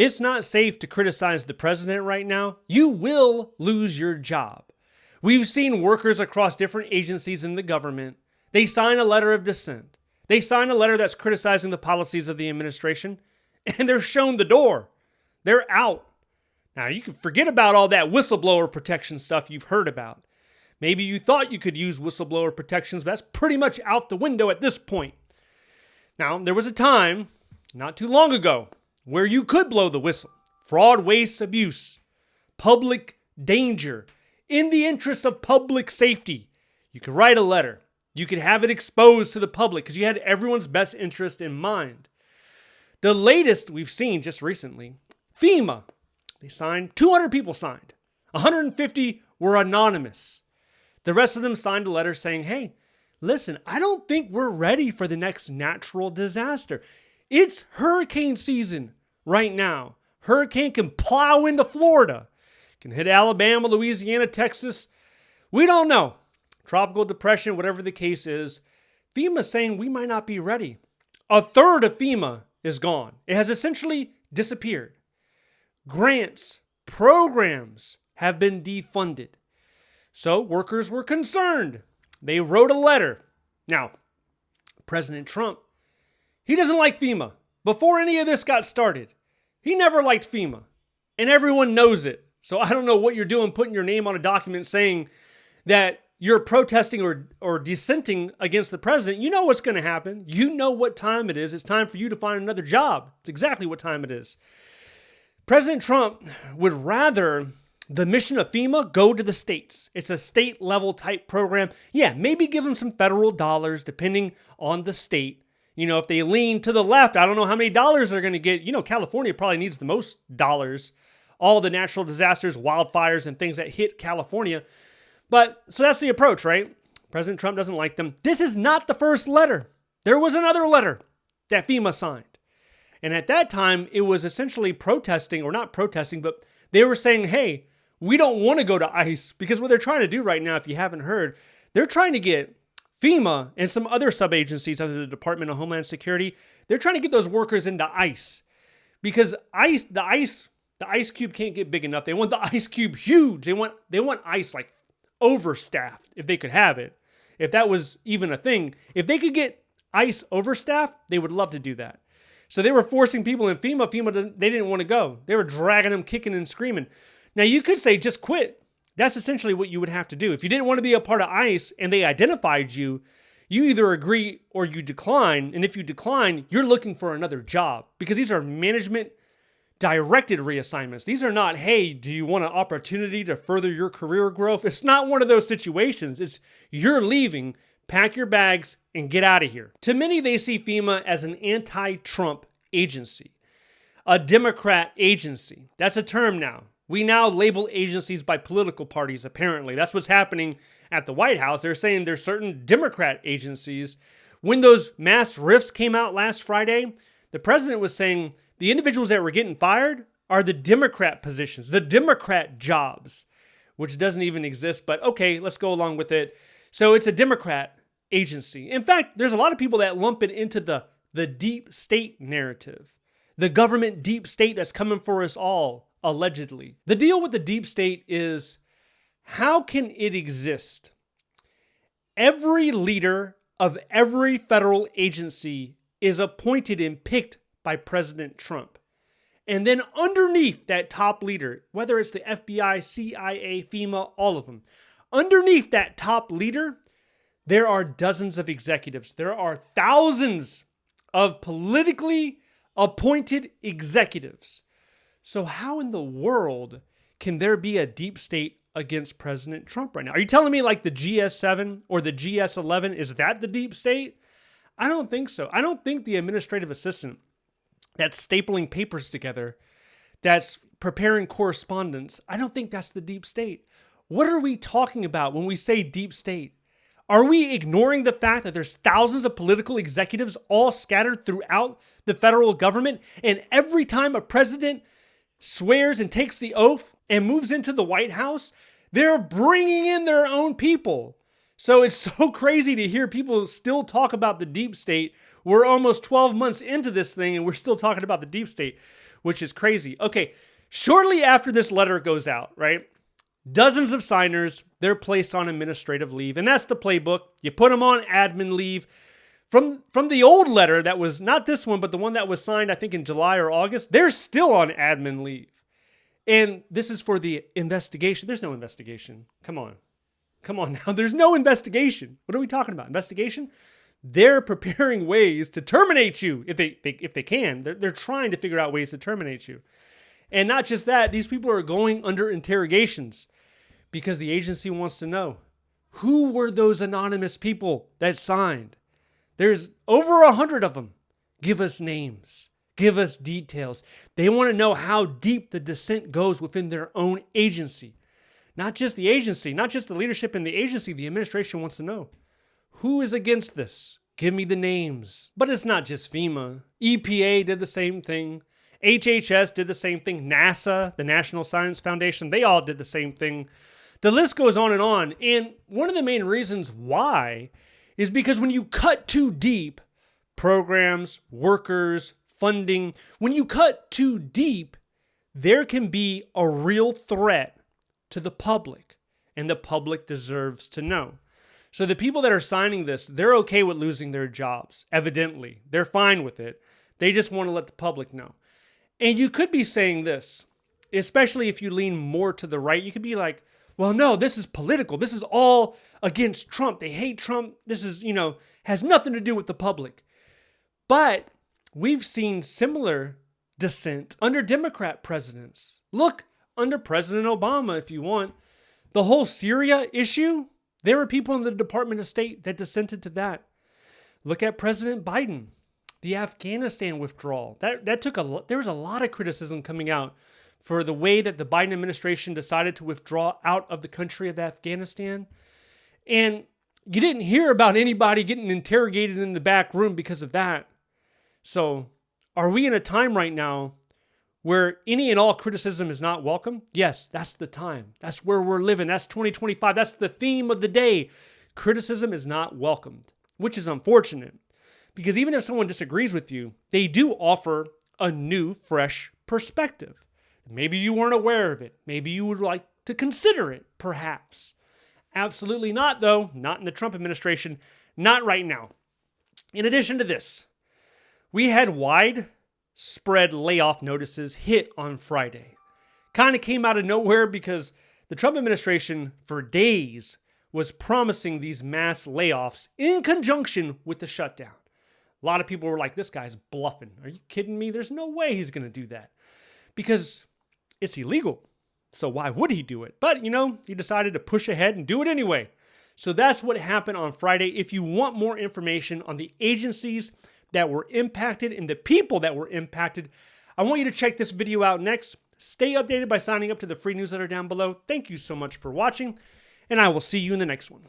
It's not safe to criticize the president right now. You will lose your job. We've seen workers across different agencies in the government. They sign a letter of dissent. They sign a letter that's criticizing the policies of the administration, and they're shown the door. They're out. Now, you can forget about all that whistleblower protection stuff you've heard about. Maybe you thought you could use whistleblower protections, but that's pretty much out the window at this point. Now, there was a time, not too long ago, where you could blow the whistle. Fraud, waste, abuse, public danger, in the interest of public safety. You could write a letter. You could have it exposed to the public because you had everyone's best interest in mind. The latest we've seen just recently, FEMA. They signed, 200 people signed. 150 were anonymous. The rest of them signed a letter saying, hey, listen, I don't think we're ready for the next natural disaster. It's hurricane season right now. Hurricane can plow into Florida. Can hit Alabama, Louisiana, Texas. We don't know. Tropical depression, whatever the case is. FEMA's saying we might not be ready. A third of FEMA is gone. It has essentially disappeared. Grants, programs have been defunded. So workers were concerned. They wrote a letter. Now, President Trump, he doesn't like FEMA. Before any of this got started, he never liked FEMA. And everyone knows it. So I don't know what you're doing putting your name on a document saying that you're protesting or dissenting against the president. You know what's going to happen. You know what time it is. It's time for you to find another job. It's exactly what time it is. President Trump would rather the mission of FEMA go to the states. It's a state level type program. Yeah, maybe give them some federal dollars depending on the state. You know, if they lean to the left, I don't know how many dollars they're going to get. You know, California probably needs the most dollars. All the natural disasters, wildfires, and things that hit California. But, so that's the approach, right? President Trump doesn't like them. This is not the first letter. There was another letter that FEMA signed. And at that time, it was essentially protesting, or not protesting, but they were saying, hey, we don't want to go to ICE. Because what they're trying to do right now, if you haven't heard, they're trying to get FEMA and some other sub-agencies under the Department of Homeland Security, they're trying to get those workers into ICE. Because the ice cube can't get big enough. They want the ice cube huge. They want ICE like overstaffed if they could have it. If that was even a thing. If they could get ICE overstaffed, they would love to do that. So they were forcing people in FEMA. They didn't want to go. They were dragging them, kicking and screaming. Now you could say just quit. That's essentially what you would have to do. If you didn't want to be a part of ICE and they identified you, you either agree or you decline. And if you decline, you're looking for another job because these are management directed reassignments. These are not, hey, do you want an opportunity to further your career growth? It's not one of those situations. It's you're leaving, pack your bags, and get out of here. To many, they see FEMA as an anti-Trump agency, a Democrat agency. That's a term now. We now label agencies by political parties, apparently. That's what's happening at the White House. They're saying there's certain Democrat agencies. When those mass rifts came out last Friday, the president was saying the individuals that were getting fired are the Democrat positions, the Democrat jobs, which doesn't even exist. But okay, let's go along with it. So it's a Democrat agency. In fact, there's a lot of people that lump it into the deep state narrative, the government deep state that's coming for us all, allegedly. The deal with the deep state is, how can it exist? Every leader of every federal agency is appointed and picked by President Trump. And then underneath that top leader, whether it's the FBI, CIA, FEMA, all of them, underneath that top leader, there are dozens of executives. There are thousands of politically appointed executives. So how in the world can there be a deep state against President Trump right now? Are you telling me like the GS7 or the GS11, is that the deep state? I don't think so. I don't think the administrative assistant that's stapling papers together, that's preparing correspondence, I don't think that's the deep state. What are we talking about when we say deep state? Are we ignoring the fact that there's thousands of political executives all scattered throughout the federal government, and every time a president swears and takes the oath and moves into the White House, they're bringing in their own people? So it's so crazy to hear people still talk about the deep state. We're almost 12 months into this thing and we're still talking about the deep state. which is crazy. Okay, shortly after this letter goes out, right? Dozens of signers, they're placed on administrative leave. And that's the playbook. You put them on admin leave. From the old letter that was not this one, but the one that was signed, I think, in July or August, they're still on admin leave. And this is for the investigation. There's no investigation. Come on. Come on now. There's no investigation. What are we talking about? Investigation? They're preparing ways to terminate you if they can. They're trying to figure out ways to terminate you. And not just that, these people are going under interrogations because the agency wants to know, who were those anonymous people that signed? There's over 100 of them. Give us names. Give us details. They want to know how deep the dissent goes within their own agency. Not just the agency, not just the leadership in the agency. The administration wants to know, who is against this? Give me the names. But it's not just FEMA. EPA did the same thing. HHS did the same thing. NASA, the National Science Foundation, they all did the same thing. The list goes on. And one of the main reasons why is because when you cut too deep, programs, workers, funding, when you cut too deep, there can be a real threat to the public, and the public deserves to know. So the people that are signing this, they're okay with losing their jobs, evidently. They're fine with it. They just want to let the public know. And you could be saying this, especially if you lean more to the right. You could be like, well, no, this is political. This is all against Trump. They hate Trump. This is, has nothing to do with the public. But we've seen similar dissent under Democrat presidents. Look, under President Obama, if you want. The whole Syria issue, there were people in the Department of State that dissented to that. Look at President Biden. The Afghanistan withdrawal. There was a lot of criticism coming out for the way that the Biden administration decided to withdraw out of the country of Afghanistan. And you didn't hear about anybody getting interrogated in the back room because of that. So, are we in a time right now where any and all criticism is not welcome? Yes, that's the time. That's where we're living. That's 2025. That's the theme of the day. Criticism is not welcomed, which is unfortunate. Because even if someone disagrees with you, they do offer a new, fresh perspective. Maybe you weren't aware of it. Maybe you would like to consider it, perhaps. Absolutely not, though. Not in the Trump administration. Not right now. In addition to this, we had widespread layoff notices hit on Friday. Kind of came out of nowhere because the Trump administration, for days, was promising these mass layoffs in conjunction with the shutdown. A lot of people were like, this guy's bluffing. Are you kidding me? There's no way he's going to do that. Because it's illegal. So why would he do it? But, he decided to push ahead and do it anyway. So that's what happened on Friday. If you want more information on the agencies that were impacted and the people that were impacted, I want you to check this video out next. Stay updated by signing up to the free newsletter down below. Thank you so much for watching, and I will see you in the next one.